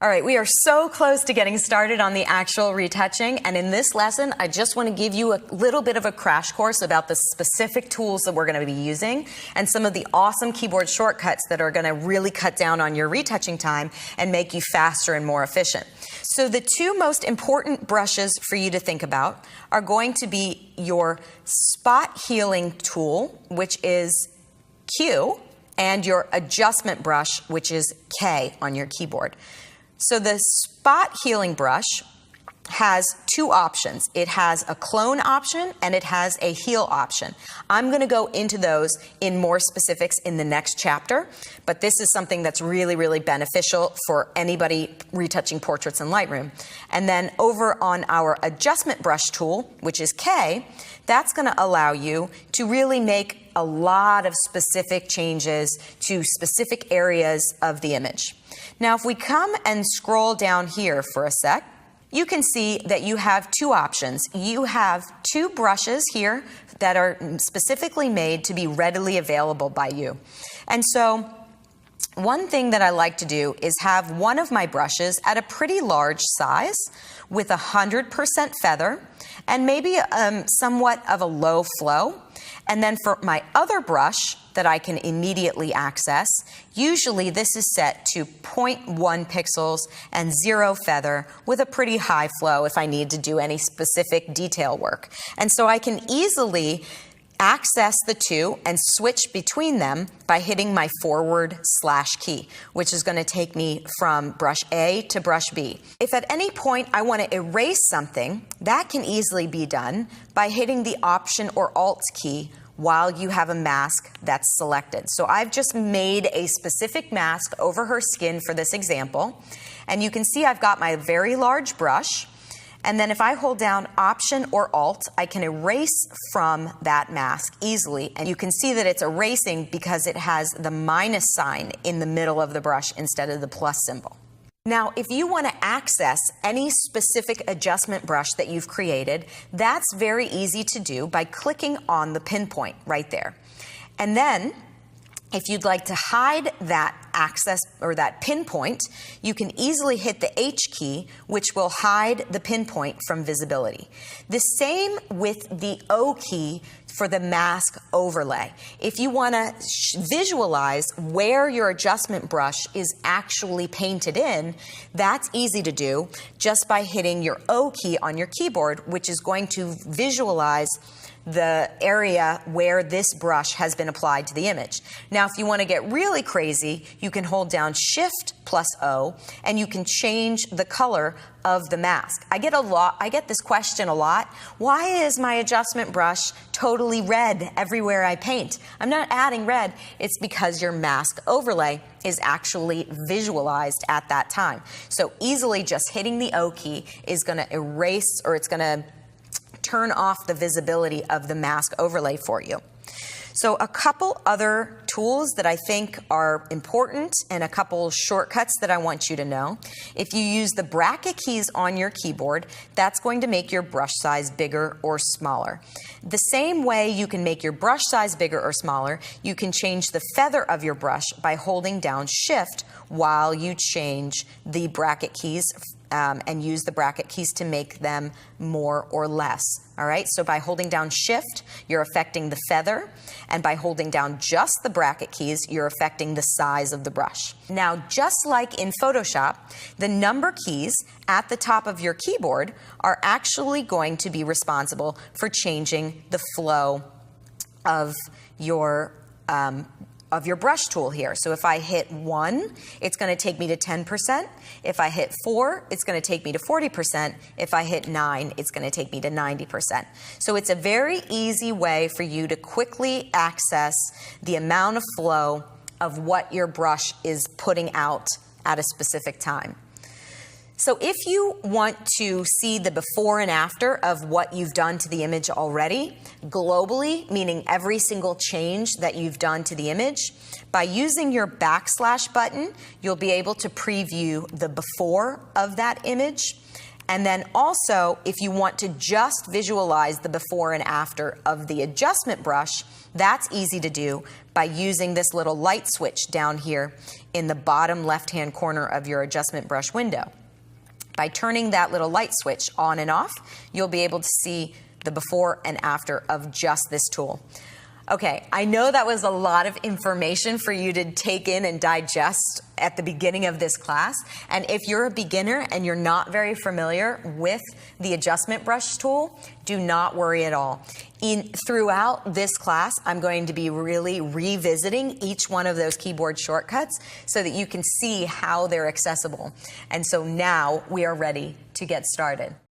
All right, we are so close to getting started on the actual retouching, and in this lesson, I just want to give you a little bit of a crash course about the specific tools that we're going to be using and some of the awesome keyboard shortcuts that are going to really cut down on your retouching time and make you faster and more efficient. So the two most important brushes for you to think about are going to be your spot healing tool, which is Q, and your adjustment brush, which is K on your keyboard. So the spot healing brush has two options. It has a clone option and it has a heal option. I'm going to go into those in more specifics in the next chapter, but this is something that's really, really beneficial for anybody retouching portraits in Lightroom. And then over on our adjustment brush tool, which is K, that's going to allow you to really make a lot of specific changes to specific areas of the image. Now, if we come and scroll down here for a sec, you can see that you have two options. You have two brushes here that are specifically made to be readily available by you. And so one thing that I like to do is have one of my brushes at a pretty large size with 100% feather and maybe somewhat of a low flow. And then for my other brush that I can immediately access, usually this is set to 0.1 pixels and 0 feather with a pretty high flow if I need to do any specific detail work. And so I can easily access the two and switch between them by hitting my / key, which is going to take me from brush A to brush B. If at any point I want to erase something, that can easily be done by hitting the Option or Alt key while you have a mask that's selected. So I've just made a specific mask over her skin for this example, and you can see I've got my very large brush. And then if I hold down Option or Alt, I can erase from that mask easily. And you can see that it's erasing because it has the minus sign in the middle of the brush instead of the plus symbol. Now, if you want to access any specific adjustment brush that you've created, that's very easy to do by clicking on the pinpoint right there. And then, if you'd like to hide that access or that pinpoint, you can easily hit the H key, which will hide the pinpoint from visibility. The same with the O key for the mask overlay. If you want to visualize where your adjustment brush is actually painted in, that's easy to do just by hitting your O key on your keyboard, which is going to visualize the area where this brush has been applied to the image. Now, if you want to get really crazy, you can hold down Shift plus O, and you can change the color of the mask. I get this question a lot. Why is my adjustment brush totally red everywhere I paint? I'm not adding red. It's because your mask overlay is actually visualized at that time. So easily just hitting the O key is going to erase, or it's going to turn off the visibility of the mask overlay for you. So a couple other tools that I think are important and a couple shortcuts that I want you to know. If you use the bracket keys on your keyboard, that's going to make your brush size bigger or smaller. The same way you can make your brush size bigger or smaller, you can change the feather of your brush by holding down Shift while you change the bracket keys and use the bracket keys to make them more or less. All right, so by holding down Shift, you're affecting the feather, and by holding down just the bracket keys, you're affecting the size of the brush. Now, just like in Photoshop, the number keys at the top of your keyboard are actually going to be responsible for changing the flow of your brush tool here. So if I hit 1, it's going to take me to 10%. If I hit 4, it's going to take me to 40%. If I hit 9, it's going to take me to 90%. So it's a very easy way for you to quickly access the amount of flow of what your brush is putting out at a specific time. So if you want to see the before and after of what you've done to the image already, globally, meaning every single change that you've done to the image, by using your / button, you'll be able to preview the before of that image. And then also, if you want to just visualize the before and after of the adjustment brush, That's easy to do by using this little light switch down here in the bottom left-hand corner of your adjustment brush window. By turning that little light switch on and off, you'll be able to see the before and after of just this tool. Okay, I know that was a lot of information for you to take in and digest at the beginning of this class. And if you're a beginner and you're not very familiar with the adjustment brush tool, do not worry at all. Throughout this class, I'm going to be really revisiting each one of those keyboard shortcuts so that you can see how they're accessible. And so now we are ready to get started.